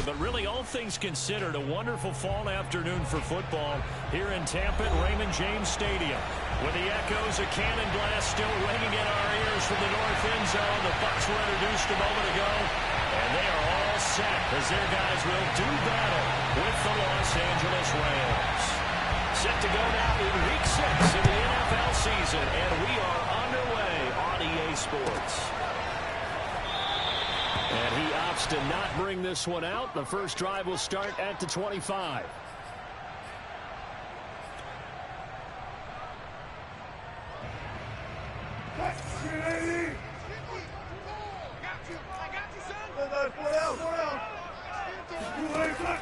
but really, all things considered, a wonderful fall afternoon for football here in Tampa at Raymond James Stadium. With the echoes of cannon blast still ringing in our ears from the north end zone, the Bucs were introduced a moment ago, and they are all set as their guys will do battle with the Los Angeles Rams. Set to go now in Week 6 of the NFL season, and we are underway on EA Sports. And he opts to not bring this one out. The first drive will start at the 25.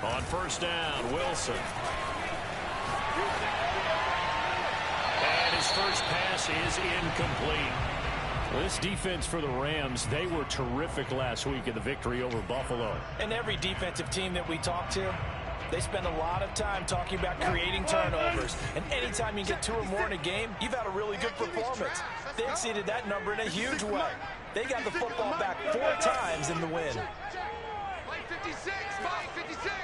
On first down, Wilson. And his first pass is incomplete. This defense for the Rams, they were terrific last week in the victory over Buffalo. And every defensive team that we talk to, they spend a lot of time talking about creating turnovers. And anytime you get 2 or more in a game, you've had a really good performance. They exceeded that number in a huge way. They got the football back 4 times in the win. 56, 56.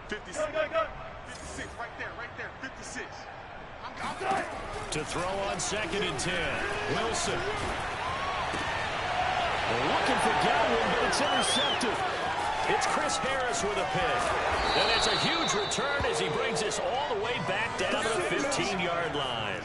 56, right there, 56. To throw on 2nd and 10. Wilson. They're looking for Godwin, but it's intercepted. It's Chris Harris with a pick. And it's a huge return as he brings this all the way back down to the 15-yard line.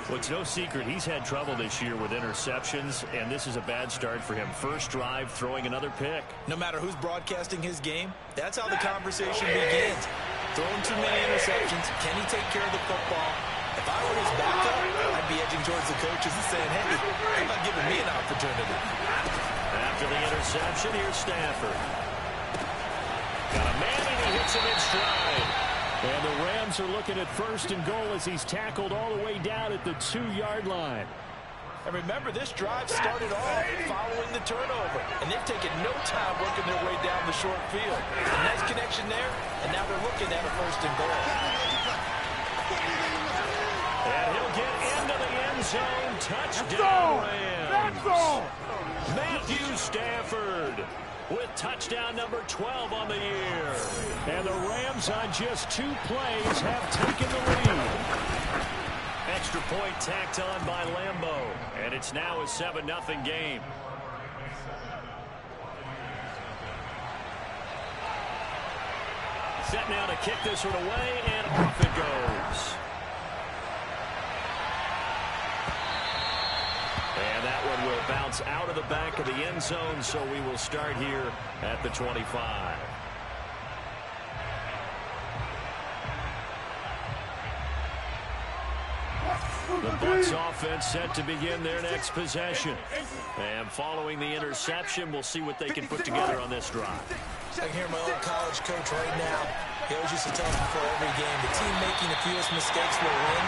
Well, it's no secret he's had trouble this year with interceptions, and this is a bad start for him. First drive, throwing another pick. No matter who's broadcasting his game, that's how the conversation begins. Throwing too many interceptions. Can he take care of the football? If I were his backup, I'd be edging towards the coaches and saying, hey, they're not giving me an opportunity. After the interception, here's Stafford. Got a man and he hits him in stride. And the Rams are looking at 1st and goal as he's tackled all the way down at the 2-yard line. And remember, this drive started off following the turnover. And they've taken no time working their way down the short field. A nice connection there, and now they're looking at a 1st and goal. And he'll get into the end zone. Touchdown, Rams. Matthew Stafford with touchdown number 12 on the year. And the Rams on just 2 plays have taken the lead. Extra point tacked on by Lambeau. And it's now a 7-0 game. Set now to kick this one away, and off it goes. And that one will bounce out of the back of the end zone, so we will start here at the 25. The Bucs offense set to begin their next possession. And following the interception, we'll see what they can put together on this drive. I can hear my old college coach right now. He always used to tell us before every game, the team making the fewest mistakes will win.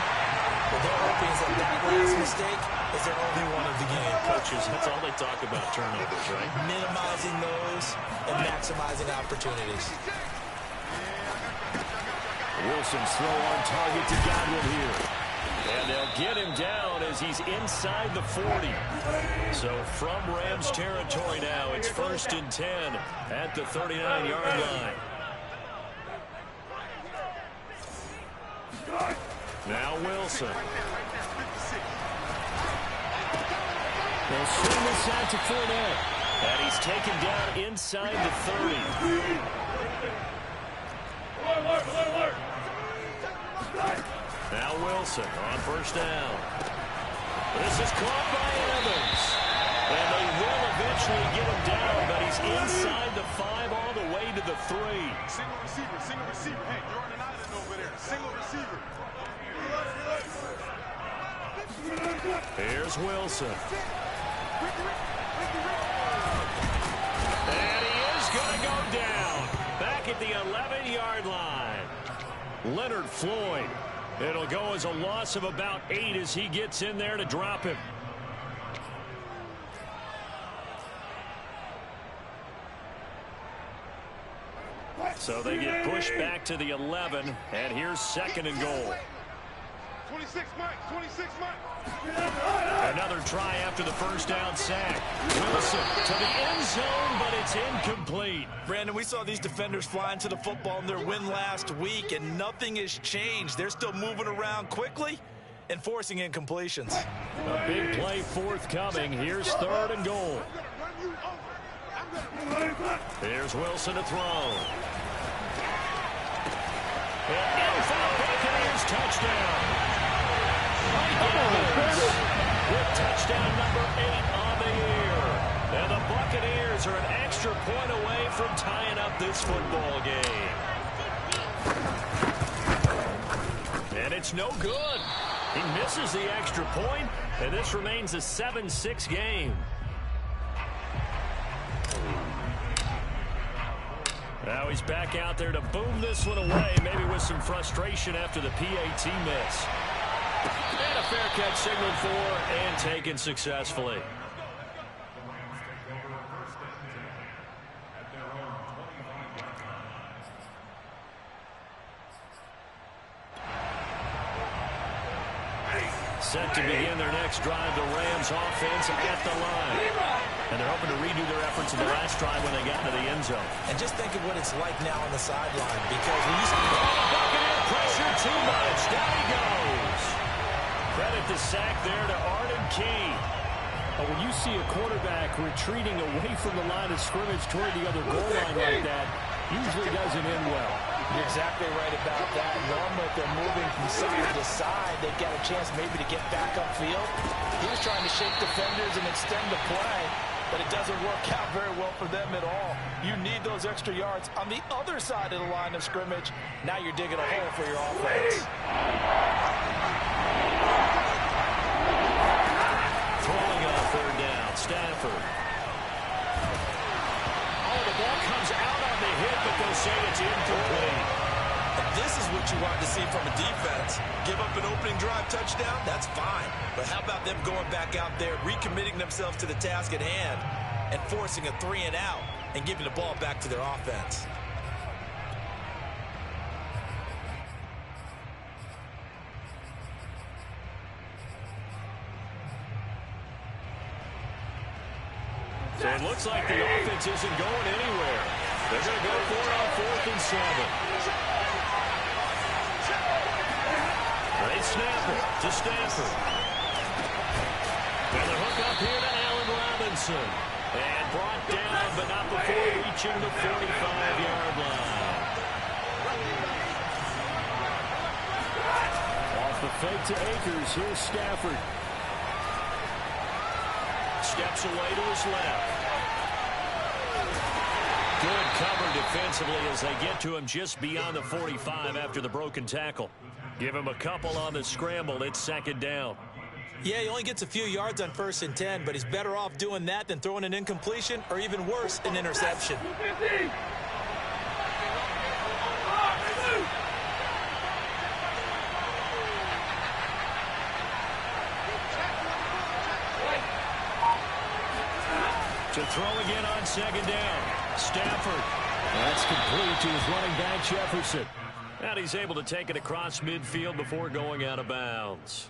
But their hoping is that last mistake is their only one of the game. Coaches, that's all they talk about, turnovers, right? Minimizing those and maximizing opportunities. Wilson's throw on target to Godwin here. And they'll get him down as he's inside the 40. So from Rams territory now, it's 1st and 10 at the 39-yard line. Now Wilson. They'll swing this out to Fournette. And he's taken down inside the 30. Now Wilson on first down. This is caught by Evans. And they will eventually get him down, but he's inside the 5 all the way to the 3. Single receiver. Hey, you're on an island over there. Single receiver. Here's Wilson. And he is going to go down. Back at the 11-yard line. Leonard Floyd. It'll go as a loss of about 8 as he gets in there to drop him. So they get pushed back to the 11, and here's 2nd and goal. 26 Mike. Another try after the first down sack. Wilson to the end zone, but it's incomplete. Brandon, we saw these defenders flying to the football in their win last week, and nothing has changed. They're still moving around quickly and forcing incompletions. A big play forthcoming. Here's 3rd and goal. Here's Wilson to throw. In for the Buccaneers touchdown. Mike Evans with touchdown number 8 on the year. And the Buccaneers are an extra point away from tying up this football game. And it's no good. He misses the extra point, and this remains a 7-6 game. Now he's back out there to boom this one away, maybe with some frustration after the PAT miss. And a fair catch signaled for and taken successfully. Set to begin their next drive, the Rams offense at the line. And they're hoping to redo their efforts in the last drive when they got into the end zone. And just think of what it's like now on the sideline, because when you see Buccaneer pressure too much. Down he goes. Credit the sack there to Arden Key. But when you see a quarterback retreating away from the line of scrimmage toward the other goal line like that, usually doesn't end well. You're exactly right about that. Normally, if they're moving from side to side, they've got a chance maybe to get back upfield. He was trying to shake defenders and extend the play, but it doesn't work out very well for them at all. You need those extra yards on the other side of the line of scrimmage. Now you're digging a hole for your offense. Throwing on 3rd down, Stafford. Oh, the ball comes out on the hit, but they'll say it's incomplete. And this is what you want to see from a defense. Give up an opening drive touchdown, that's fine. But how about them going back out there, recommitting themselves to the task at hand, and forcing a 3 and out, and giving the ball back to their offense. So it looks like the offense isn't going anywhere. They're going to go for it on 4th and 7. They snap it to Stafford. And the hook up here to Allen Robinson. And brought down, but not before reaching the 45-yard line. Off the fake to Akers, here's Stafford. Steps away to his left. Good cover defensively as they get to him just beyond the 45 after the broken tackle. Give him a couple on the scramble. It's 2nd down. Yeah, he only gets a few yards on 1st and 10, but he's better off doing that than throwing an incompletion or even worse, an interception. To throw again on 2nd down. Stafford. That's complete to his running back, Jefferson. And he's able to take it across midfield before going out of bounds.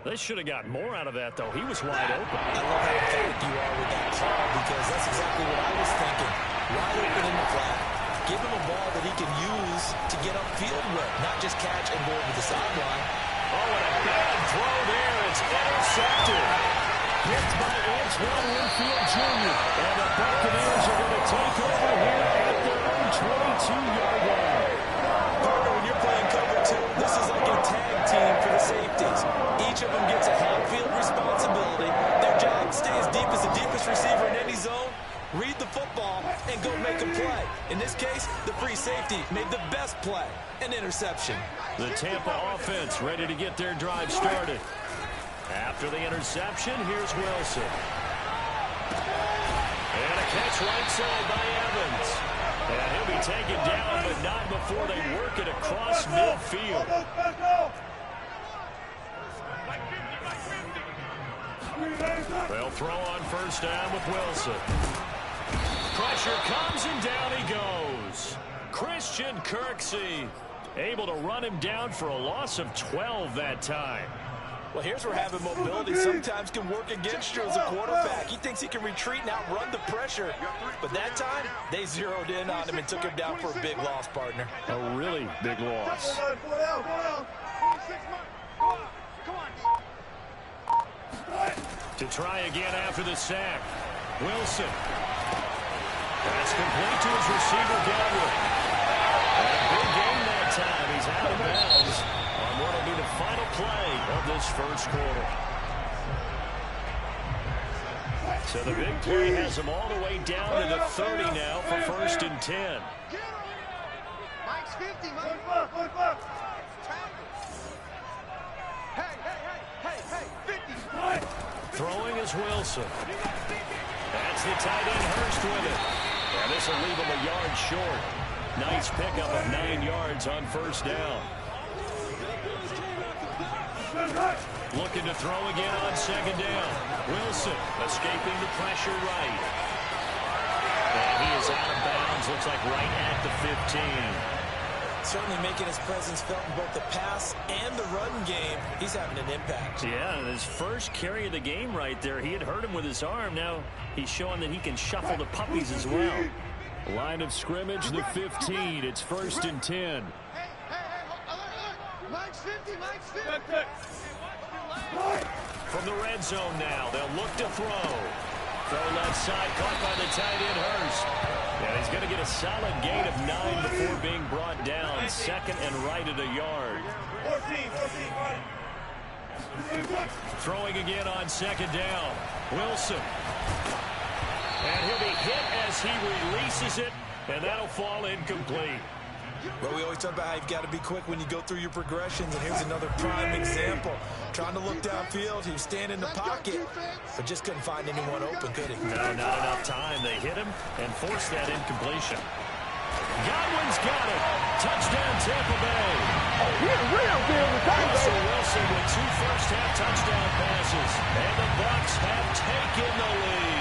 They should have gotten more out of that, though. He was wide open. I love how emphatic you are with that call, because that's exactly what I was thinking. Wide open in the flat. Give him a ball that he can use to get upfield with, not just catch and go over the sideline. Oh, and a bad throw there. It's intercepted. Picked by Antoine Winfield Jr. And the Buccaneers are going to take over here at their own 22-yard line. Partner, when you're playing cover 2, this is like a tag team for the safeties. Each of them gets a half-field responsibility. Their job, stay as deep as the deepest receiver in any zone, read the football, and go make a play. In this case, the free safety made the best play, an interception. The Tampa offense ready to get their drive started. After the interception, here's Wilson. And a catch right side by Evans. And he'll be taken down, but not before they work it across midfield. They'll throw on 1st down with Wilson. Pressure comes and down he goes. Christian Kirksey able to run him down for a loss of 12 that time. Well, here's where having mobility sometimes can work against you as a quarterback. He thinks he can retreat and outrun the pressure. But that time, they zeroed in on him and took him down for a big loss, partner. A really big loss. To try again after the sack. Wilson. That's complete to his receiver, Galwood. And a big game that time. He's out of bounds on what will be the final play of this first quarter. So the big play has him all the way down to the 30 now for 1st and 10. Mike's 50, Mike. Hey, 50. Throwing is Wilson. That's the tight end, Hurst, with it. And this will leave him a yard short. Nice pickup of 9 yards on 1st down. Looking to throw again on 2nd down. Wilson escaping the pressure right. And he is out of bounds. Looks like right at the 15. Certainly making his presence felt in both the pass and the run game. He's having an impact. Yeah, his first carry of the game right there. He had hurt him with his arm. Now he's showing that he can shuffle the puppies as well. Line of scrimmage, the 15. It's 1st and 10. Hey, Mike's 50, Mike's 50. From the red zone now, they'll look to throw. Throw left side, caught by the tight end, Hurst. Yeah, he's going to get a solid gain of 9 before being brought down. 2nd and right at a yard. 14. Throwing again on 2nd down. Wilson. And he'll be hit as he releases it, and that'll fall incomplete. Well, we always talk about how you've got to be quick when you go through your progressions, and here's another prime example. Trying to look downfield, he was standing in the pocket, but just couldn't find anyone open, could he? No, not enough time. They hit him and forced that incompletion. Godwin's got it. Touchdown, Tampa Bay. Russell Wilson with 2 first-half touchdown passes, and the Bucs have taken the lead.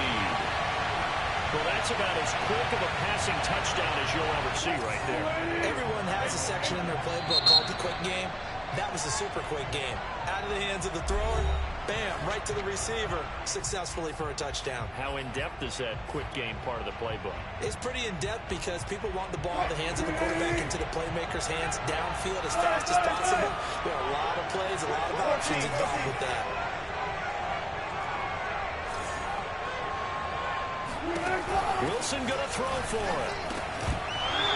Well, that's about as quick of a passing touchdown as you'll ever see right there. Everyone has a section in their playbook called the quick game. That was a super quick game. Out of the hands of the thrower, bam, right to the receiver, successfully for a touchdown. How in-depth is that quick game part of the playbook? It's pretty in-depth because people want the ball in the hands of the quarterback into the playmaker's hands downfield as fast as possible. There are a lot of plays, a lot of options involved with that. Wilson going to throw for it.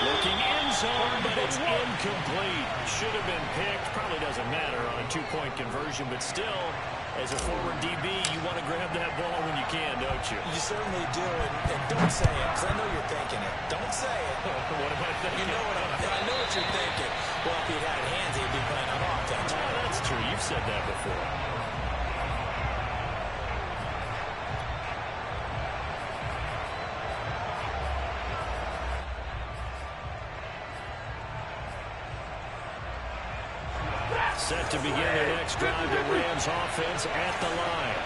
Looking end zone, but it's incomplete. Should have been picked. Probably doesn't matter on a 2-point conversion, but still, as a forward DB, you want to grab that ball when you can, don't you? You certainly do, and don't say it, because I know you're thinking it. Don't say it. What am I thinking? You know I know what you're thinking. Well, if he had hands, he'd be playing on offense. Oh, that's true. You've said that before. Set to begin their next drive, the Rams offense at the line.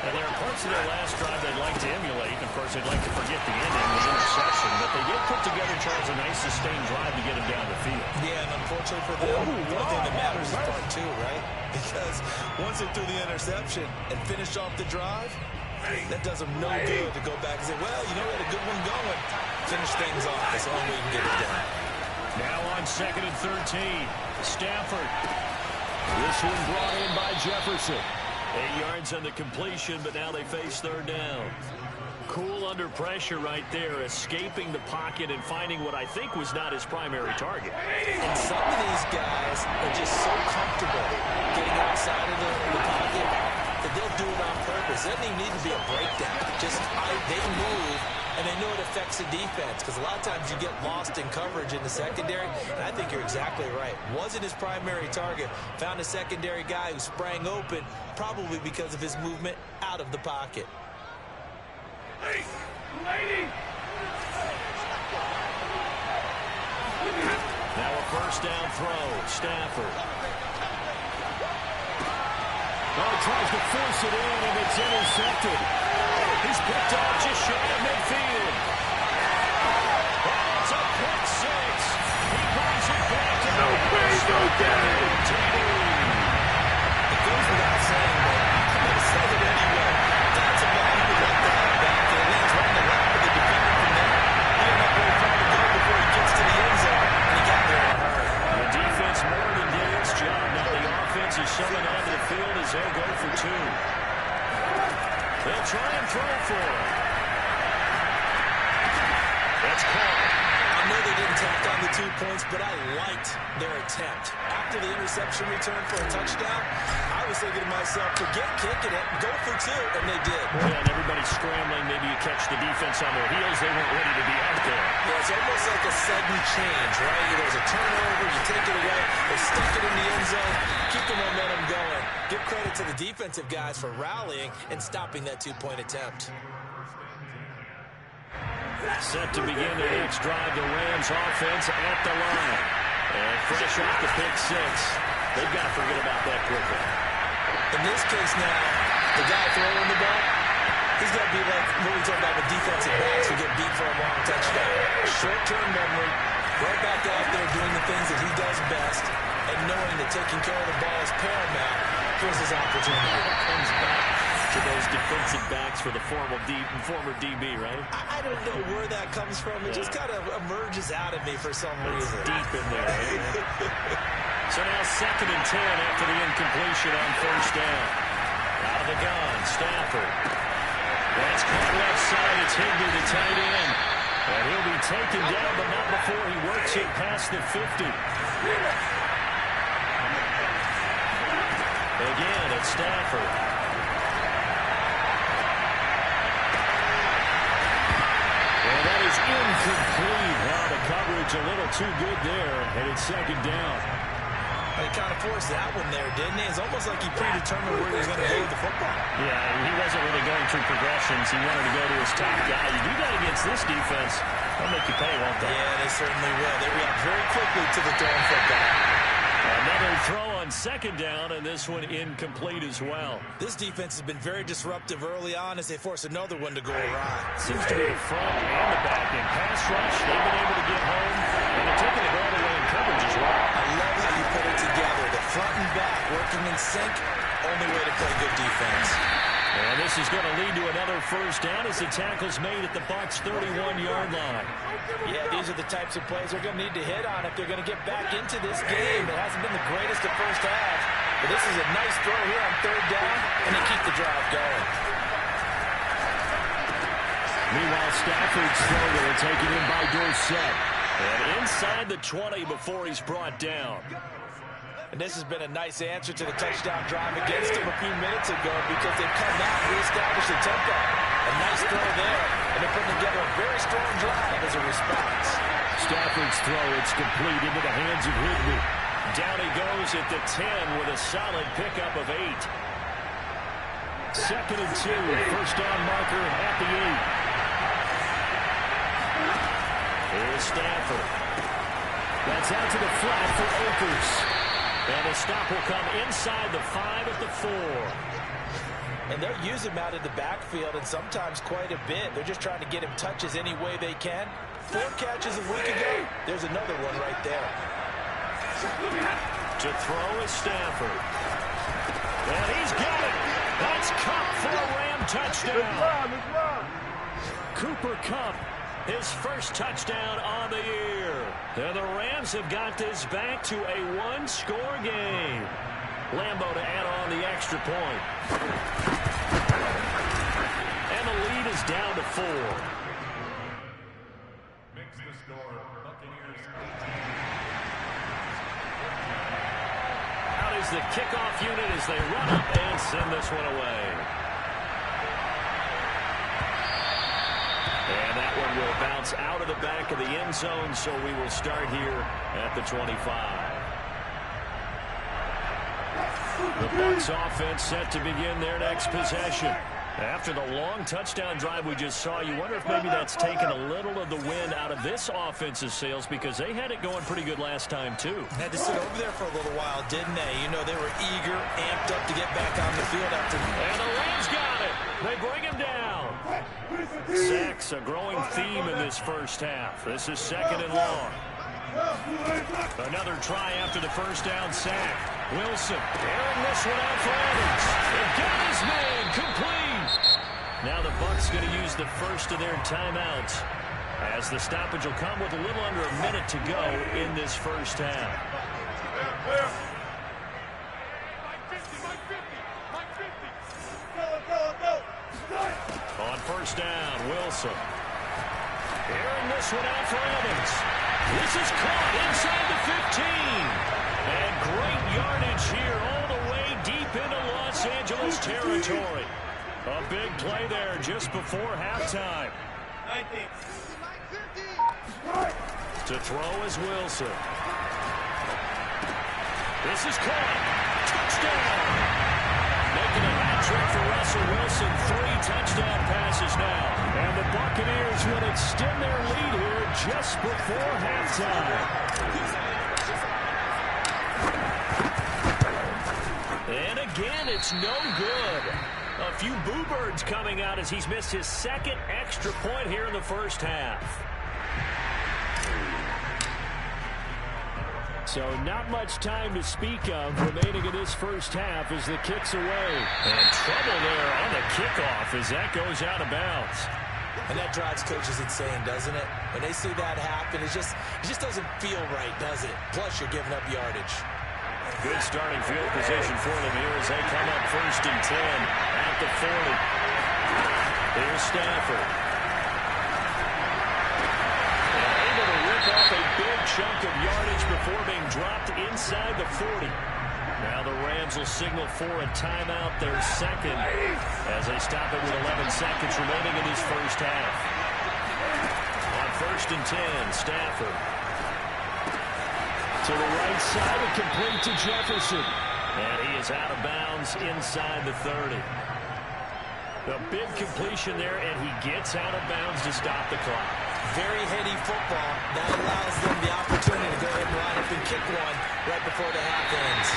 And there are parts of their last drive they'd like to emulate. Of course, they'd like to forget the ending, the interception. But they did put together, Charles, a nice sustained drive to get him down the field. Yeah, and unfortunately for them, the only thing that matters is part 2, right? Because once they threw the interception and finished off the drive, that does them no good to go back and say, well, you know, we had a good one going. Finish things off. That's the only way you can get it done. Now on 2nd and 13, Stafford. This one brought in by Jefferson. 8 yards on the completion, but now they face 3rd down. Cool under pressure right there, escaping the pocket and finding what I think was not his primary target. And some of these guys are just so comfortable getting outside of the pocket that they'll do it on purpose. It doesn't even need to be a breakdown. Just they move, and they know it affects the defense, because a lot of times you get lost in coverage in the secondary, and I think you're exactly right. Wasn't his primary target. Found a secondary guy who sprang open, probably because of his movement out of the pocket. Now a 1st down throw, Stafford. Well, he tries to force it in, and it's intercepted. He's picked up just shy of midfield. That's a pick 6. He brings it back to It goes without saying, that's called. I know they didn't tack on the 2 points, but I liked their attempt. After the interception return for a touchdown, I was thinking to myself, forget kicking it, go for 2, and they did. Yeah, and everybody's scrambling. Maybe you catch the defense on their heels. They weren't ready to be out there. Yeah, it's almost like a sudden change, right? There's a turnover, you take it away, they stuck it in the end zone, keep the momentum going. Give credit to the defensive guys for rallying and stopping that 2-point attempt. Set to begin their next drive, the Rams offense at the line. And fresh off the pick 6. They've got to forget about that quickly. In this case now, the guy throwing the ball, he's got to be like what we talk about with defensive backs who get beat for a long touchdown. Short-term memory, right back out there doing the things that he does best, and knowing that taking care of the ball is paramount for his opportunity. Comes back to those defensive backs for the former DB, right? I don't know where that comes from. It just kind of emerges out of me for some reason. Deep in there. So now 2nd and 10 after the incompletion on first down. Out of the gun, Stafford. That's caught left side. It's Higbee, the tight end. And he'll be taken down, but not before he works it past the 50. Again, it's Stafford. And that is incomplete. Now the coverage a little too good there, and it's 2nd down. He kind of forced that one there, didn't he? It's almost like he predetermined where he was going to go with the football. Yeah, he wasn't really going through progressions. He wanted to go to his top guy. You do that against this defense, they'll make you pay, won't they? Yeah, they certainly will. They react very quickly to the throwing football. Another throw on 2nd down, and this one incomplete as well. This defense has been very disruptive early on as they force another one to go awry. Seems to be the front and the back. In pass rush, they've been able to get home, and they're taking the ball away in coverage as well. I love how you put it together. The front and back working in sync, only way to play good defense. And this is going to lead to another first down as the tackle's made at the Bucs' 31-yard line. Yeah, these are the types of plays they're going to need to hit on if they're going to get back into this game. It hasn't been the greatest of first halves, but this is a nice throw here on 3rd down, and they keep the drive going. Meanwhile, Stafford's throw will be taken in by Dorsett. And inside the 20 before he's brought down. And this has been a nice answer to the touchdown drive against them a few minutes ago because they've come out and reestablished the tempo. A nice throw there, and they're putting together a very strong drive as a response. Stafford's throw, it's complete into the hands of Higbee. Down he goes at the 10 with a solid pickup of 8. 2nd and 2, first down marker at the 8. Here's Stafford. That's out to the flat for Akers. And the stop will come inside the 5 at the 4. And they'll use him out of the backfield, and sometimes quite a bit. They're just trying to get him touches any way they can. 4 catches a week ago. There's another one right there. To throw is Stafford. And he's got it. That's Kupp for a Ram touchdown. Cooper Kupp, his first touchdown on the year. And the Rams have got this back to a 1-score game. Lambeau to add on the extra point. And the lead is down to 4. Makes the score. Buccaneers 18. Out is the kickoff unit as they run up and send this one away. And that one will bounce out of the back of the end zone, so we will start here at the 25. The Bucs offense set to begin their next possession. After the long touchdown drive we just saw, you wonder if maybe that's taken a little of the wind out of this offense's sails because they had it going pretty good last time, too. Had to sit over there for a little while, didn't they? You know, they were eager, amped up to get back on the field after. And the Rams got it. They bring him down. Sacks, a growing theme in this first half. This is 2nd and long. Another try after the first down sack. Wilson airing this one out for Evans. They got his man complete. Now the Bucs going to use the first of their timeouts as the stoppage will come with a little under a minute to go in this first half. On first down, Wilson. Airing this this one out for Evans. This is caught inside the 15. And great yardage here all the way deep into Los Angeles territory. A big play there just before halftime. To throw is Wilson. This is caught. Touchdown. Making a hat trick for Russell Wilson. 3 touchdown passes now. And the Buccaneers will extend their lead here just before halftime. And again, it's no good. A few boo birds coming out as he's missed his second extra point here in the first half. So not much time to speak of remaining in this first half as the kick's away. And trouble there on the kickoff as that goes out of bounds. And that drives coaches insane, doesn't it? When they see that happen, it just doesn't feel right, does it? Plus, you're giving up yardage. Good starting field position for them here as they come up 1st and 10 at the 40. Here's Stafford. And able to rip off a big chunk of yardage before being dropped inside the 40. Now the Rams will signal for a timeout, their second, as they stop it with 11 seconds remaining in this first half. On 1st and 10, Stafford. To the right side and complete to Jefferson. And he is out of bounds inside the 30. A big completion there, and he gets out of bounds to stop the clock. Very heady football. That allows them the opportunity to go ahead and line up and kick one right before the half ends.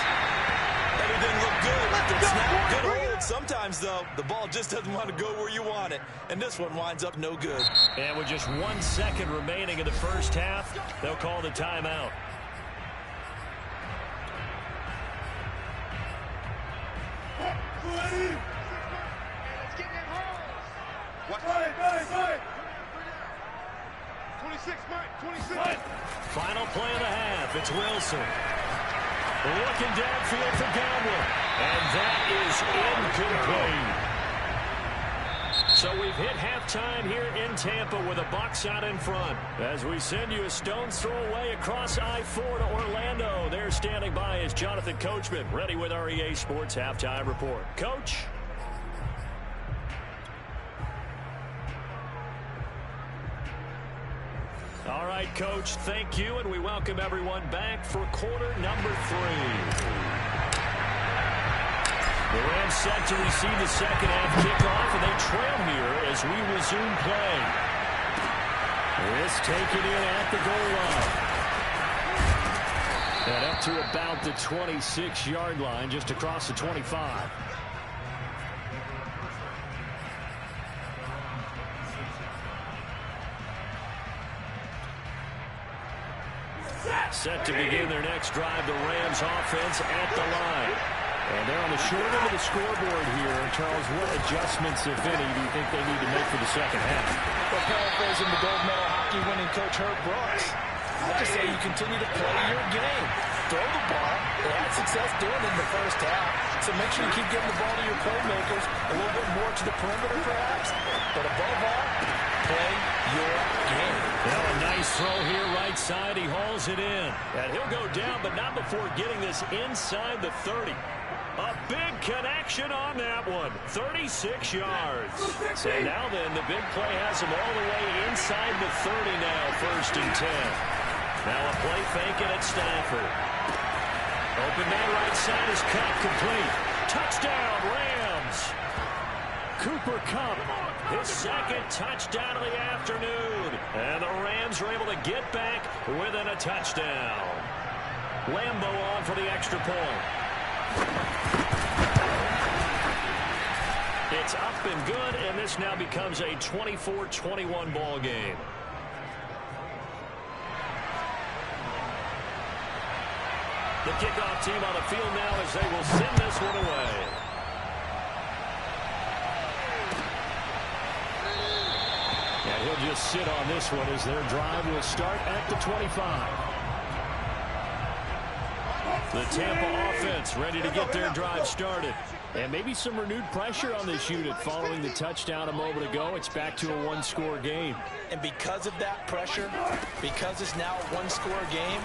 Everything looked good. Good snap, good hold. Sometimes, though, the ball just doesn't want to go where you want it. And this one winds up no good. And with just 1 second remaining in the first half, they'll call the timeout. Final play of the half. It's Wilson. Looking downfield for Godwin. And that is incomplete. So we've hit halftime here in Tampa with the Bucs out in front. As we send you a stone's throw away across I-4 to Orlando. There standing by is Jonathan Coachman, ready with our EA Sports Halftime Report. Coach? All right, Coach, thank you, and we welcome everyone back for quarter number 3. The Rams set to receive the second half kickoff, and they trail here as we resume play. This taken in at the goal line. And up to about the 26-yard line, just across the 25. Set to begin their next drive, the Rams offense at the line. And they're on the short end of the scoreboard here. Charles, what adjustments, if any, do you think they need to make for the second half? Well, paraphrasing the gold medal hockey winning coach Herb Brooks, I just say you continue to play your game. Throw the ball. They had success doing it in the first half. So make sure you keep getting the ball to your playmakers, a little bit more to the perimeter perhaps. But above all, play your game. Well, a nice throw here right side. He hauls it in. And he'll go down, but not before getting this inside the 30. A big connection on that one. 36 yards. So now then, the big play has him all the way inside the 30 now, 1st and 10. Now a play fake at Stafford. Open man right side is cut complete. Touchdown, Rams. Cooper Kupp, his second touchdown of the afternoon. And the Rams are able to get back within a touchdown. Lambeau on for the extra point. It's up and good, and this now becomes a 24-21 ball game. The kickoff team on the field now as they will send this one away. And he'll just sit on this one as their drive will start at the 25. The Tampa offense ready to get their drive started. And maybe some renewed pressure on this unit following the touchdown a moment ago. It's back to a one-score game. And because of that pressure, because it's now a one-score game,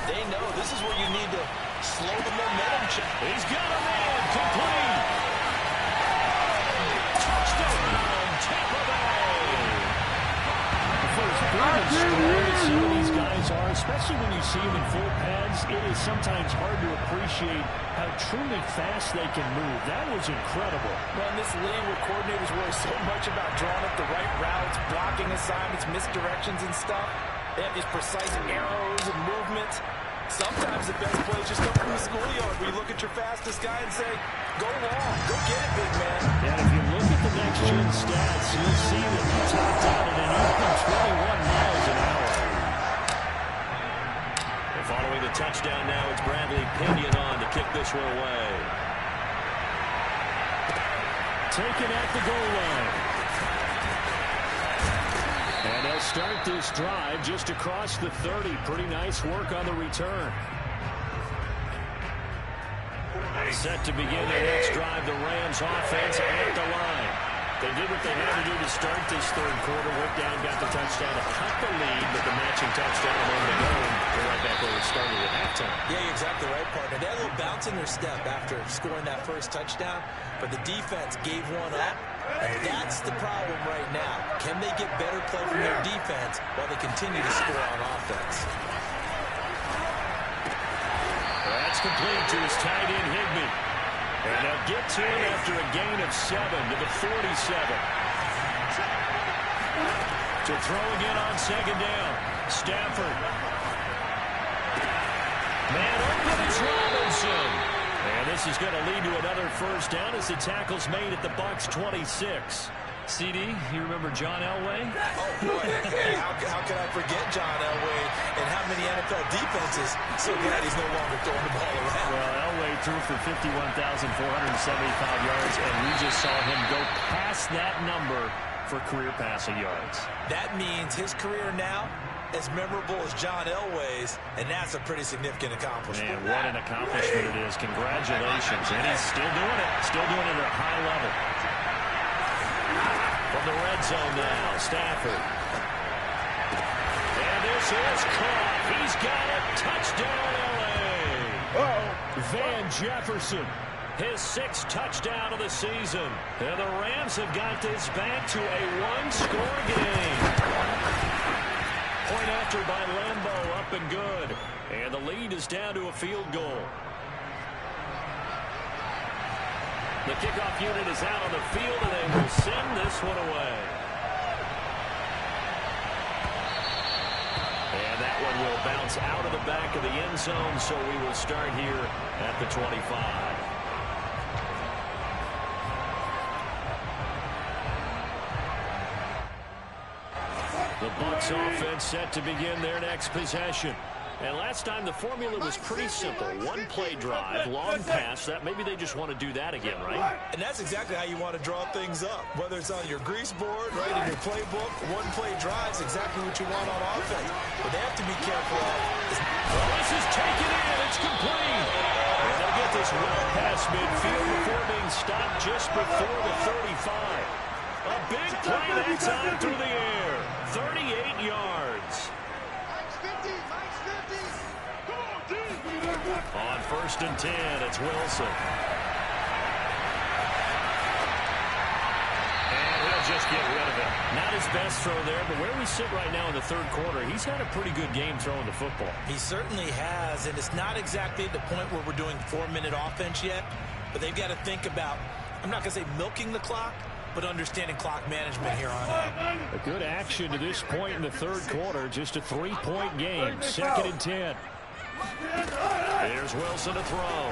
they know this is where you need to slow the momentum. He's got a man complete. Touchdown, Tampa Bay. The first big and strong as some of these guys are, especially when you see them in full pads, it is sometimes hard to appreciate how truly fast they can move. That was incredible. Well, in this league where coordinators worry so much about drawing up the right routes, blocking assignments, misdirections and stuff, they have these precise arrows and movements. Sometimes the best plays just come from the schoolyard where you look at your fastest guy and say, go long, go get it, big man. And if you look at the next-gen stats, you'll see that he topped out at an even 21 miles an hour. And following the touchdown now, it's Bradley Pinion on to kick this one away. Taken at the goal line. And they'll start this drive just across the 30. Pretty nice work on the return. Set to begin their next drive, the Rams offense at the line. They did what they had to do to start this third quarter. Went down, got the touchdown to cut the lead, but the matching touchdown a moment ago. They're right back where we started at halftime. Yeah, you're exactly right, partner. They had a little bounce in their step after scoring that first touchdown, but the defense gave one up. And that's the problem right now. Can they get better play from their defense while they continue to score on offense? That's complete to his tight end, Higbee. And they'll get to him after a gain of 7 to the 47. To throw again on second down. Stafford. Man open is Robinson. And this is going to lead to another first down as the tackle's made at the Bucs 26. CD, you remember John Elway? Oh, boy. How can I forget John Elway and how many NFL defenses? So glad he's no longer throwing the ball around. Well, Elway threw for 51,475 yards, and we just saw him go past that number for career passing yards. That means his career now as memorable as John Elway's, and that's a pretty significant accomplishment. Man, what an accomplishment it is. Congratulations. And he's still doing it. Still doing it at a high level. From the red zone now, Stafford. And this is caught. He's got it. Touchdown, L.A. Van Jefferson, his 6th touchdown of the season. And the Rams have got this back to a one-score game. Point after by Lambeau, up and good. And the lead is down to a field goal. The kickoff unit is out on the field, and they will send this one away. And that one will bounce out of the back of the end zone, so we will start here at the 25. The Bucs offense set to begin their next possession. And last time the formula was pretty simple. One-play drive, long pass. That maybe they just want to do that again, right? And that's exactly how you want to draw things up. Whether it's on your grease board, right, in your playbook, one-play drive is exactly what you want on offense. But they have to be careful of. Well, this is taken in. It's complete. And they'll get this well past midfield before being stopped just before the 35. A big play that time through the air. 38 yards. On 1st and 10, it's Wilson. And he'll just get rid of it. Not his best throw there, but where we sit right now in the third quarter, he's had a pretty good game throwing the football. He certainly has, and it's not exactly at the point where we're doing 4-minute offense yet, but they've got to think about, I'm not going to say milking the clock, but understanding clock management here on out. A good action to this point in the third quarter, just a 3-point game, 2nd and 10. Here's Wilson to throw.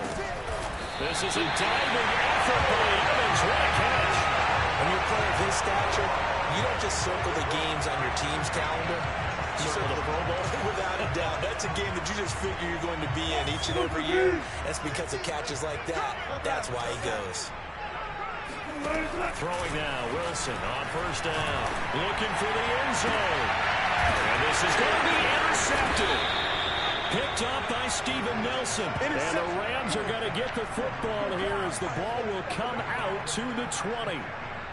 This is a diving effort by Evans. What a catch. When you're playing his stature, you don't just circle the games on your team's calendar. You circle the Pro Bowl. Without a doubt. That's a game that you just figure you're going to be in each and every year. That's because of catches like that. That's why he goes. Throwing now, Wilson on 1st down. Looking for the end zone. And this is going to be intercepted. Picked up by Steven Nelson. And the Rams are going to get the football here as the ball will come out to the 20.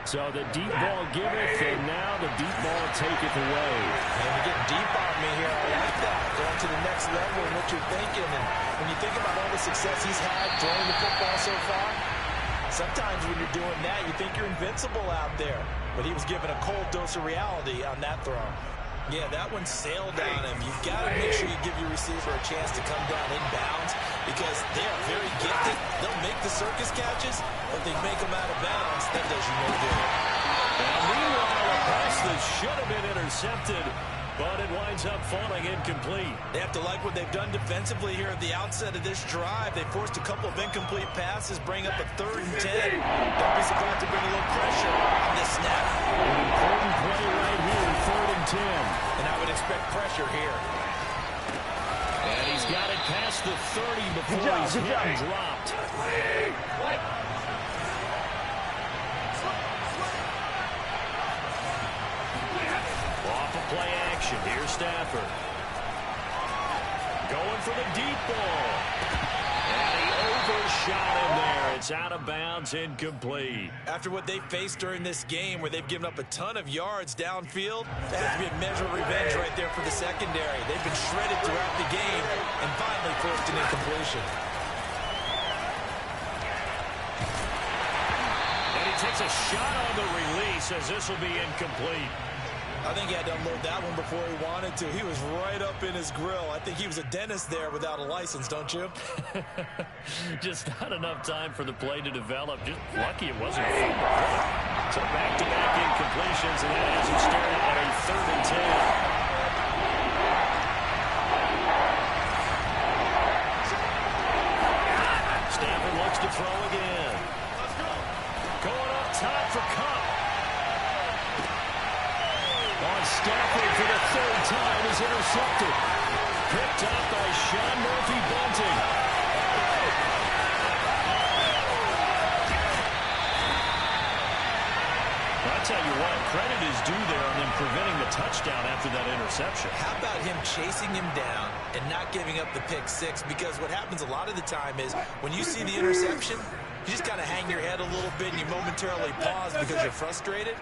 So the deep ball giveth, and now the deep ball taketh away. And you're getting deep on me here. I like that. Going to the next level and what you're thinking. And when you think about all the success he's had throwing the football so far, sometimes when you're doing that, you think you're invincible out there. But he was given a cold dose of reality on that throw. Yeah, that one sailed on him. You've got to make sure you give your receiver a chance to come down inbounds because they are very gifted. They'll make the circus catches, but they make them out of bounds. That does you no good. And meanwhile, a pass that should have been intercepted, but it winds up falling incomplete. They have to like what they've done defensively here at the outset of this drive. They forced a couple of incomplete passes, bring up a 3rd and 10. Don't be surprised to bring a little pressure on this snap. An important play right here, 3rd and 10. And I would expect pressure here. And he's got it past the 30 before he's hit and dropped. Off of play action. Here's Stafford. Going for the deep ball. And he overshot him there. It's out of bounds, incomplete. After what they faced during this game where they've given up a ton of yards downfield, that has to be a measure of revenge right there for the secondary. They've been shredded throughout the game and finally forced an incompletion. And he takes a shot on the release as this will be incomplete. I think he had to unload that one before he wanted to. He was right up in his grill. I think he was a dentist there without a license, don't you? Just not enough time for the play to develop. Just lucky it wasn't a fumble. So back-to-back incompletions, and that has him staring at a 3rd and 10. Stafford looks to throw again. Going up top for Cup. On Stafford for the 3rd time is intercepted. Picked up by Sean Murphy-Bunting. I'll tell you what, credit is due there on them preventing the touchdown after that interception. How about him chasing him down and not giving up the pick 6? Because what happens a lot of the time is when you see the interception, you just kind of hang your head a little bit and you momentarily pause because you're frustrated.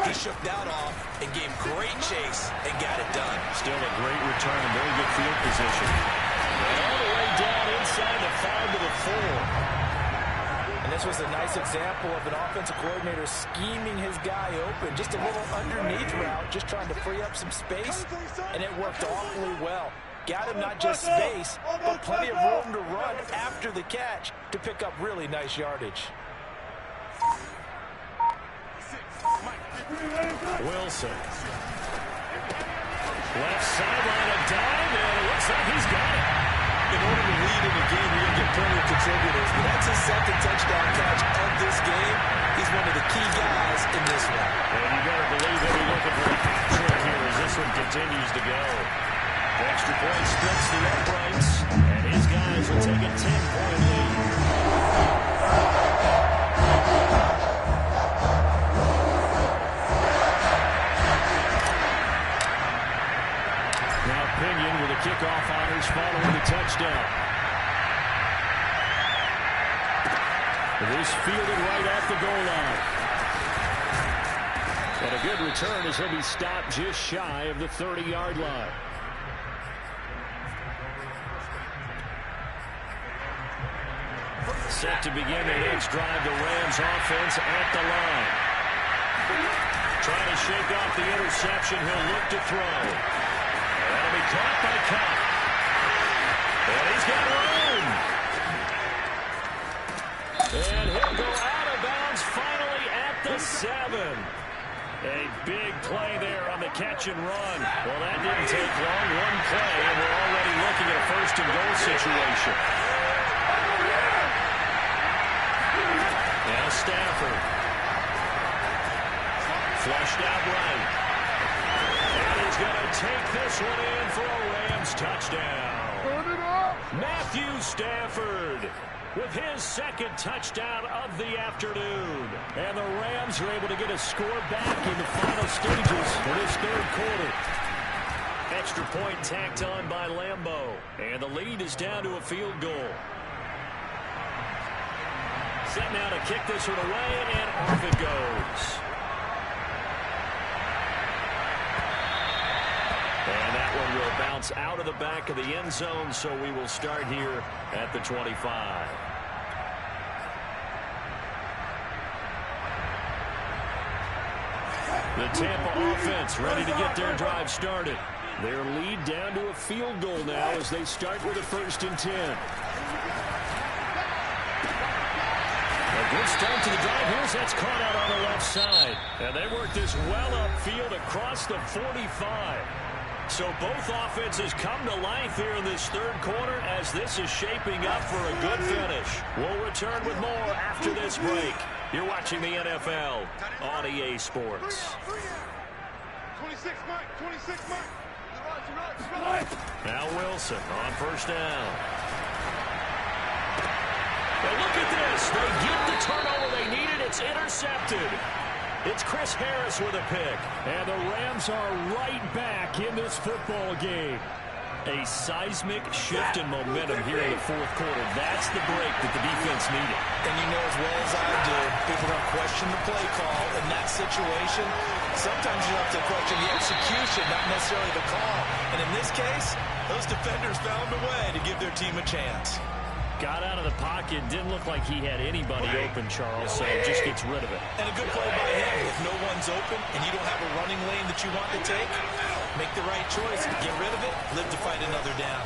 He shook that off and gave great chase and got it done. Still a great return and very good field position. All the way down inside the 5 to the 4. And this was a nice example of an offensive coordinator scheming his guy open. Just a little underneath route, just trying to free up some space, and it worked awfully well. Got him not just space, but plenty of room to run after the catch to pick up really nice yardage. Wilson. Left sideline, a dive, and it looks like he's got it. In order to lead in a game, you're going to get plenty of contributors, but that's his 2nd touchdown catch of this game. He's one of the key guys in this one. And you got to believe he'll be looking for a hat trick here as this one continues to go. Extra point splits the uprights, and his guys will take a 10-point lead. Now Pinion with the kickoff honors following the touchdown. This fielded right at the goal line. And a good return as he'll be stopped just shy of the 30-yard line. Set to begin the next drive, the Rams offense at the line. Trying to shake off the interception, he'll look to throw. That'll be caught by Cup. And he's got room. And he'll go out of bounds finally at the 7. A big play there on the catch and run. Well, that didn't take long. One play, and we're already looking at a 1st and goal situation. Now Stafford. Flushed out right. And he's going to take this one in for a Rams touchdown. Matthew Stafford with his 2nd touchdown of the afternoon. And the Rams are able to get a score back in the final stages for this 3rd quarter. Extra point tacked on by Lambeau. And the lead is down to a field goal. Set now to kick this one away, and off it goes. And that one will bounce out of the back of the end zone, so we will start here at the 25. The Tampa offense ready to get their drive started. Their lead down to a field goal now as they start with a 1st and 10. A good start to the drive. Here's that's caught out on the left side. And they work this well upfield across the 45. So both offenses come to life here in this 3rd quarter as this is shaping up for a good finish. We'll return with more after this break. You're watching the NFL on EA Sports. 26, Mike. 26, Mike. Now Wilson on 1st down. And look at this. They get the turnover they needed. It's intercepted. It's Chris Harris with a pick. And the Rams are right back in this football game. A seismic shift in momentum here in the 4th quarter. That's the break that the defense needed. And you know as well as I do, people are going to question the play call in that situation. Sometimes you have to question the execution, not necessarily the call. And in this case, those defenders found a way to give their team a chance. Got out of the pocket. Didn't look like he had anybody open, Charles, so just gets rid of it. And a good play by him. If no one's open and you don't have a running lane that you want to take, make the right choice. Get rid of it. Live to fight another down.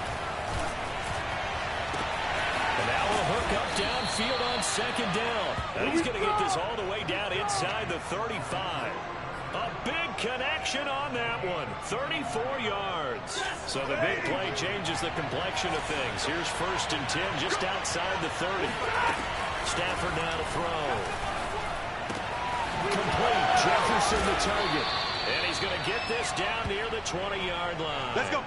And now a hook up downfield on 2nd down. And he's going to get this all the way down inside the 35. A big connection on that one. 34 yards. So the big play changes the complexion of things. Here's 1st and 10 just outside the 30. Stafford now to throw. Complete. Jefferson the target. And he's going to get this down near the 20-yard line. Let's go.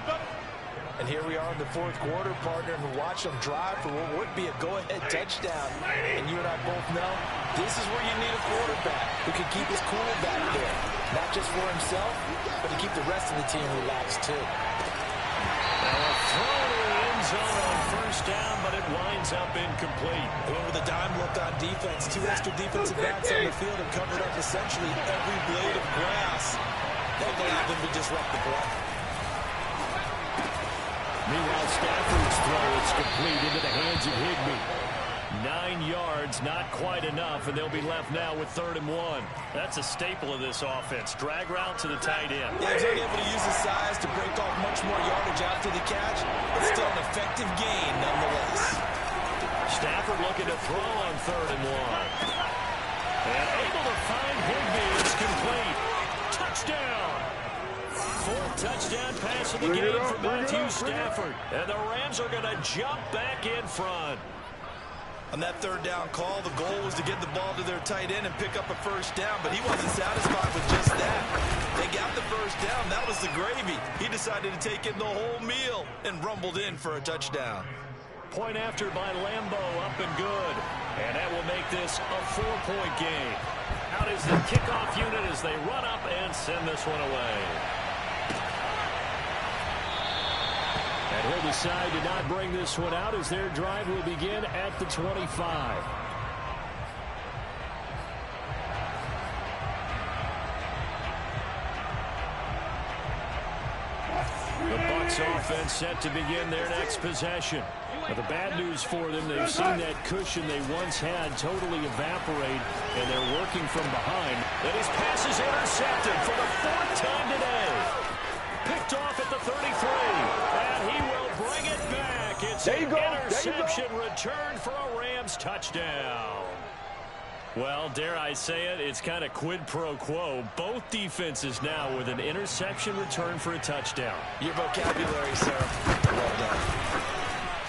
And here we are in the 4th quarter, partner, and we watch them drive for what would be a go-ahead touchdown. And you and I both know this is where you need a quarterback who can keep his cool back there. Not just for himself, but to keep the rest of the team relaxed, too. Now a throw to the end zone on 1st down, but it winds up incomplete. They went with a dime look on defense. 2 extra defensive backs on the field and covered up essentially every blade of grass that allowed them to disrupt the play. Meanwhile, Stafford's throw is complete into the hands of Higbee. 9 yards, not quite enough, and they'll be left now with 3rd and 1. That's a staple of this offense. Drag route to the tight end. Yeah, he's only able to use his size to break off much more yardage after the catch, but still an effective gain nonetheless. Stafford looking to throw on 3rd and 1. And able to find Higbee. It's complete. Touchdown! 4th touchdown pass of the game for Matthew Stafford. And the Rams are going to jump back in front. On that 3rd down call, the goal was to get the ball to their tight end and pick up a 1st down, but he wasn't satisfied with just that. They got the 1st down. That was the gravy. He decided to take in the whole meal and rumbled in for a touchdown. Point after by Lambeau, up and good. And that will make this a 4-point game. Out is the kickoff unit as they run up and send this one away. And he'll decide to not bring this one out as their drive will begin at the 25. The Bucs offense set to begin their next possession. But the bad news for them, they've seen that cushion they once had totally evaporate, and they're working from behind. And his pass is intercepted for the 4th time today. Picked off at the 33, and he will bring it back. It's an interception return for a Rams touchdown. Well, dare I say it, it's kind of quid pro quo. Both defenses now with an interception return for a touchdown. Your vocabulary, sir. Well done.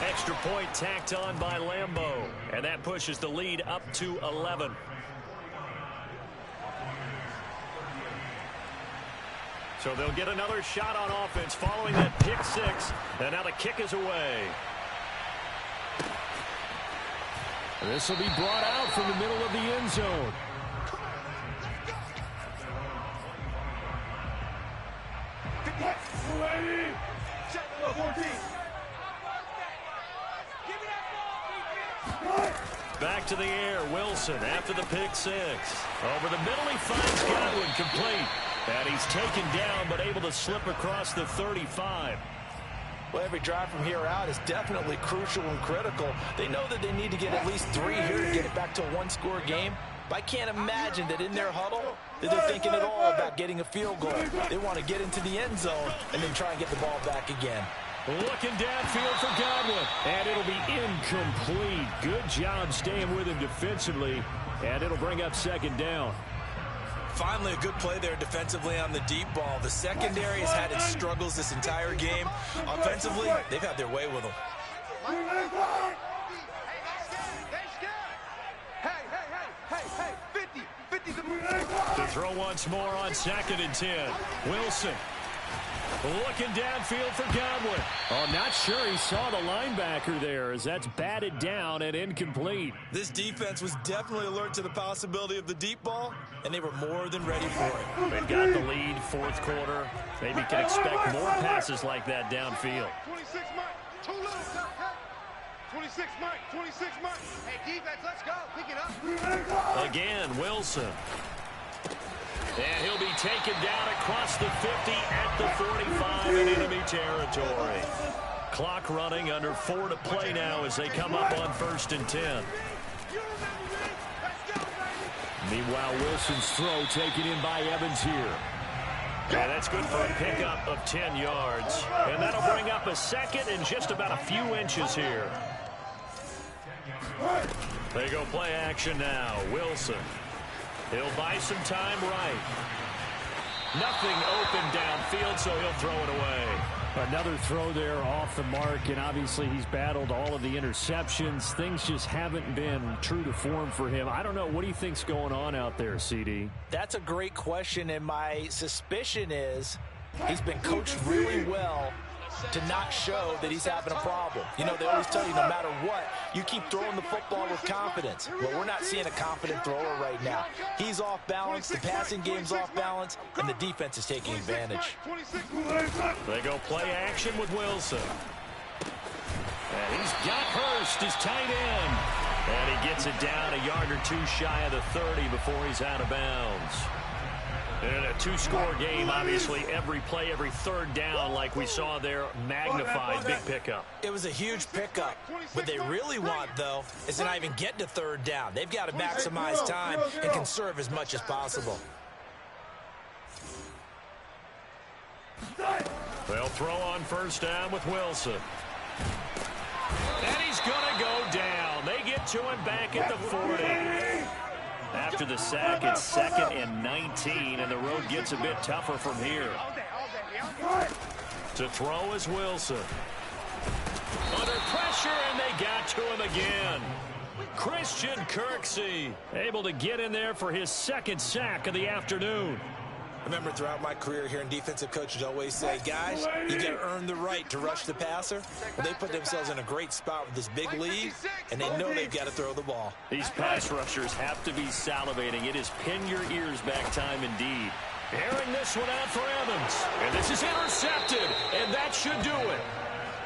Extra point tacked on by Lambeau, and that pushes the lead up to 11. So they'll get another shot on offense following that pick 6, and now the kick is away. This will be brought out from the middle of the end zone. Back to the air, Wilson after the pick six. Over the middle, he finds Godwin complete. And he's taken down, but able to slip across the 35. Well, every drive from here out is definitely crucial and critical. They know that they need to get at least 3 here to get it back to a one-score game. But I can't imagine that in their huddle that they're thinking at all about getting a field goal. They want to get into the end zone and then try and get the ball back again. Looking downfield for Godwin, and it'll be incomplete. Good job staying with him defensively, and it'll bring up second down. Finally, a good play there defensively on the deep ball. The secondary has had its struggles this entire game. Offensively, they've had their way with them. To throw once more on 2nd and 10. Wilson. Looking downfield for Godwin. Oh, not sure he saw the linebacker there as that's batted down and incomplete. This defense was definitely alert to the possibility of the deep ball, and they were more than ready for it. They've got the lead, 4th quarter. Maybe can expect more passes like that downfield. 26 Mike, too little. 26 Mike, 26 Mike. Hey, defense, let's go. Pick it up. Again, Wilson. And he'll be taken down across the 50 at the 45 in enemy territory. Clock running, under 4 to play now as they come up on 1st and 10. Meanwhile, Wilson's throw taken in by Evans here. Yeah, that's good for a pickup of 10 yards. And that'll bring up a second and just about a few inches here. They go play action now. Wilson. He'll buy some time right. Nothing open downfield, so he'll throw it away. Another throw there off the mark, and obviously he's battled all of the interceptions. Things just haven't been true to form for him. I don't know. What do you think's going on out there, CD? That's a great question, and my suspicion is he's been coached really well to not show that he's having a problem. You know, they always tell you no matter what, you keep throwing the football with confidence. Well, we're not seeing a confident thrower right now. He's off balance, the passing game's off balance, and the defense is taking advantage. They go play action with Wilson. And he's got Hurst, his tight end. And he gets it down a yard or 2 shy of the 30 before he's out of bounds. In a 2-score game, obviously, every play, every 3rd down, like we saw there, magnified, big pickup. It was a huge pickup. What they really want, though, is to not even get to 3rd down. They've got to maximize time and conserve as much as possible. They'll throw on 1st down with Wilson. And he's going to go down. They get to him back at the 40. After the sack, it's 2nd and 19, and the road gets a bit tougher from here. To throw is Wilson. Under pressure, and they got to him again. Christian Kirksey able to get in there for his 2nd sack of the afternoon. Remember, throughout my career here in defensive coaches always say, guys, you got to earn the right to rush the passer. Well, they put themselves in a great spot with this big lead, and they know they've got to throw the ball. These pass rushers have to be salivating. It is pin your ears back time indeed. Airing this one out for Evans. And this is intercepted, and that should do it.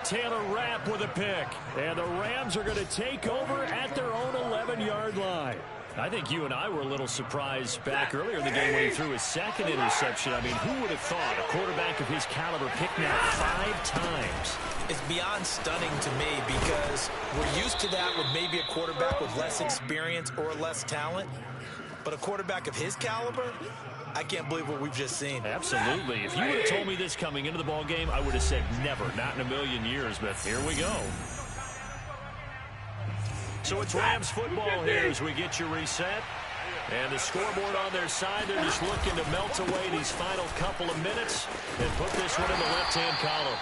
Taylor Rapp with a pick. And the Rams are going to take over at their own 11-yard line. I think you and I were a little surprised back earlier in the game when he threw his 2nd interception. I mean, who would have thought a quarterback of his caliber picked now 5 times? It's beyond stunning to me because we're used to that with maybe a quarterback with less experience or less talent. But a quarterback of his caliber, I can't believe what we've just seen. Absolutely. If you would have told me this coming into the ball game, I would have said never, not in a million years. But here we go. So it's Rams football here as we get you reset. And the scoreboard on their side, they're just looking to melt away these final couple of minutes and put this one in the left-hand column.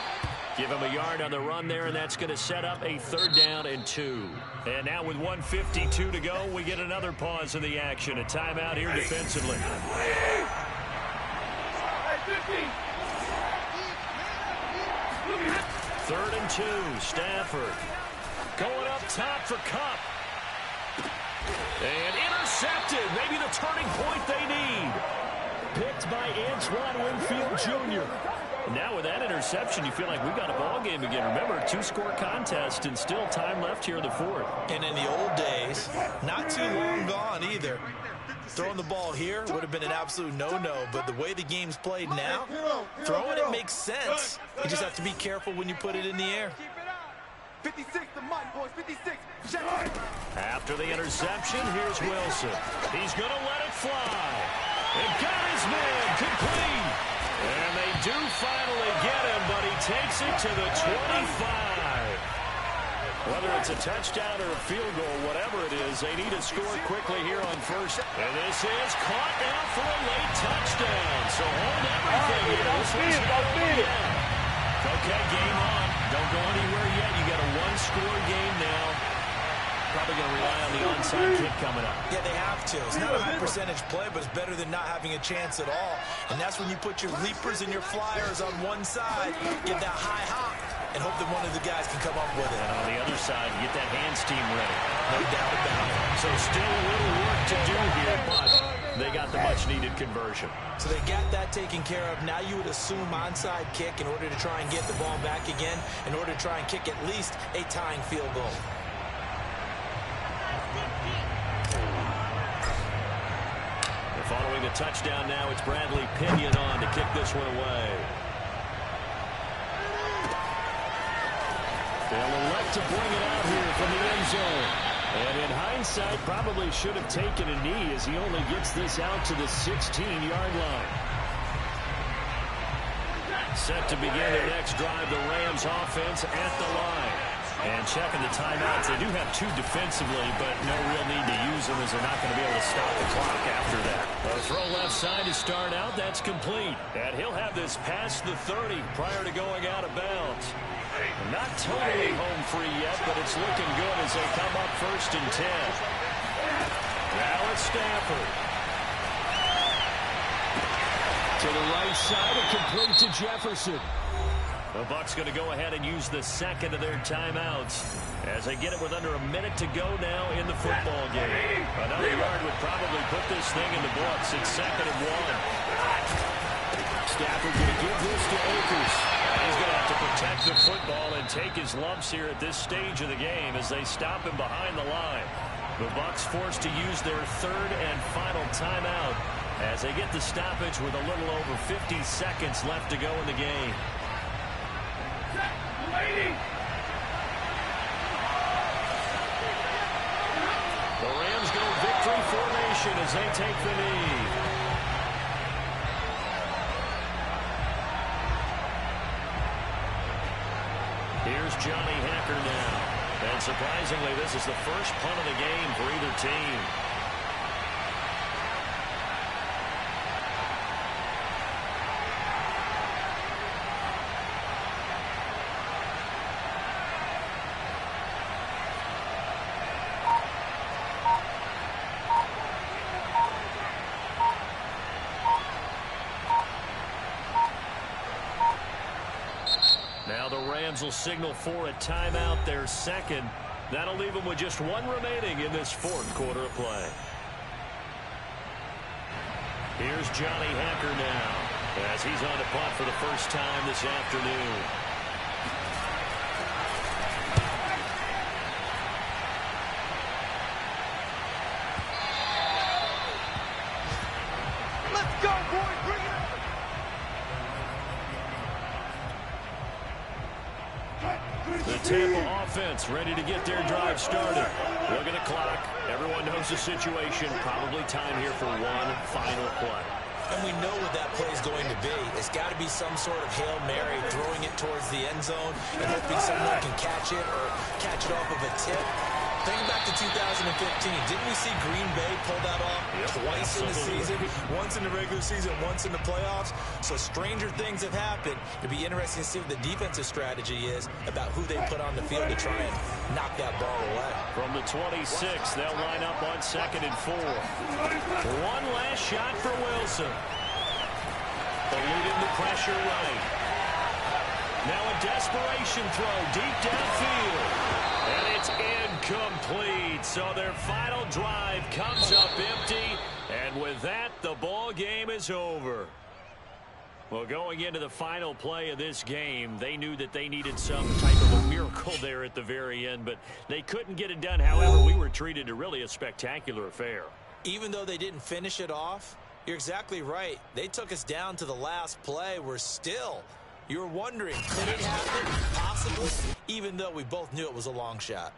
Give him a yard on the run there, and that's going to set up a 3rd down and 2. And now with 1:52 to go, we get another pause in the action. A timeout here defensively. 3rd and 2, Stafford. Going up top for Kupp. And intercepted. Maybe the turning point they need. Picked by Antoine Winfield Jr. Now with that interception, you feel like we got a ball game again. Remember, a 2-score contest and still time left here in the fourth. And in the old days, not too long gone either. Throwing the ball here would have been an absolute no-no, but the way the game's played now, throwing it makes sense. You just have to be careful when you put it in the air. 56, the mic, boys, 56. After the interception, here's Wilson. He's going to let it fly. It got his man complete. And they do finally get him, but he takes it to the 25. Whether it's a touchdown or a field goal, whatever it is, they need to score quickly here on first. And this is caught now for a late touchdown. So hold everything here. Okay, game on. Don't go anywhere yet. You got a one-score game now. Probably going to rely on the onside kick coming up. Yeah, they have to. It's not a high-percentage play, but it's better than not having a chance at all. And that's when you put your leapers and your flyers on one side, get that high hop, and hope that one of the guys can come up with it. And on the other side, you get that hands team ready. No doubt about it. So still a little work to do here, but they got the much-needed conversion. So they got that taken care of. Now you would assume onside kick in order to try and get the ball back again, in order to try and kick at least a tying field goal. Following a touchdown now, it's Bradley Pinion on to kick this one away. They'll elect to bring it out here from the end zone. And in hindsight, probably should have taken a knee as he only gets this out to the 16-yard line. Set to begin their next drive, the Rams offense at the line. And checking the timeouts, they do have two defensively, but no real need to use them as they're not going to be able to stop the clock after that. A throw left side to start out, that's complete. And he'll have this past the 30 prior to going out of bounds. Not totally home free yet, but it's looking good as they come up 1st and 10. Now it's Stafford. To the right side and complete to Jefferson. The Bucs going to go ahead and use the second of their timeouts as they get it with under a minute to go now in the football game. Another yard would probably put this thing in the books. It's 2nd and 1. Stafford going to give this to Akers. He's going to have to protect the football and take his lumps here at this stage of the game as they stop him behind the line. The Bucs forced to use their 3rd and final timeout as they get the stoppage with a little over 50 seconds left to go in the game. The Rams go victory formation as they take the knee. Here's Johnny Hacker now. And surprisingly, this is the first punt of the game for either team. Now the Rams will signal for a timeout, their second. That'll leave them with just one remaining in this 4th quarter of play. Here's Johnny Hacker now as he's on to punt for the first time this afternoon. Let's go, boys. Bring it. The Tampa offense ready to get their drive started. Look at the clock. Everyone knows the situation. Probably time here for one final play. And we know what that play is going to be. It's got to be some sort of Hail Mary, throwing it towards the end zone and hoping someone can catch it or catch it off of a tip. Think back to 2015. Didn't we see Green Bay pull that off twice in the season? Once in the regular season, once in the playoffs. So stranger things have happened. It'll be interesting to see what the defensive strategy is about who they put on the field to try and knock that ball away. From the 26, they'll line up on 2nd and 4. One last shot for Wilson. Eluding the pressure right. Now a desperation throw deep downfield. And it's incomplete. So their final drive comes up empty. And with that, the ball game is over. Well, going into the final play of this game, they knew that they needed some type of a miracle there at the very end, but they couldn't get it done. However, we were treated to really a spectacular affair. Even though they didn't finish it off, you're exactly right. They took us down to the last play. We're still, you're wondering, could it happen? Possibly, even though we both knew it was a long shot.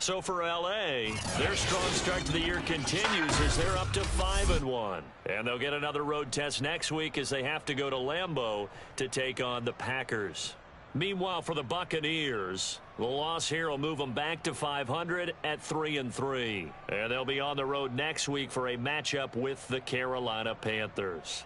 So for L.A., their strong start to the year continues as they're up to 5-1. And they'll get another road test next week as they have to go to Lambeau to take on the Packers. Meanwhile, for the Buccaneers, the loss here will move them back to 500 at 3-3. And they'll be on the road next week for a matchup with the Carolina Panthers.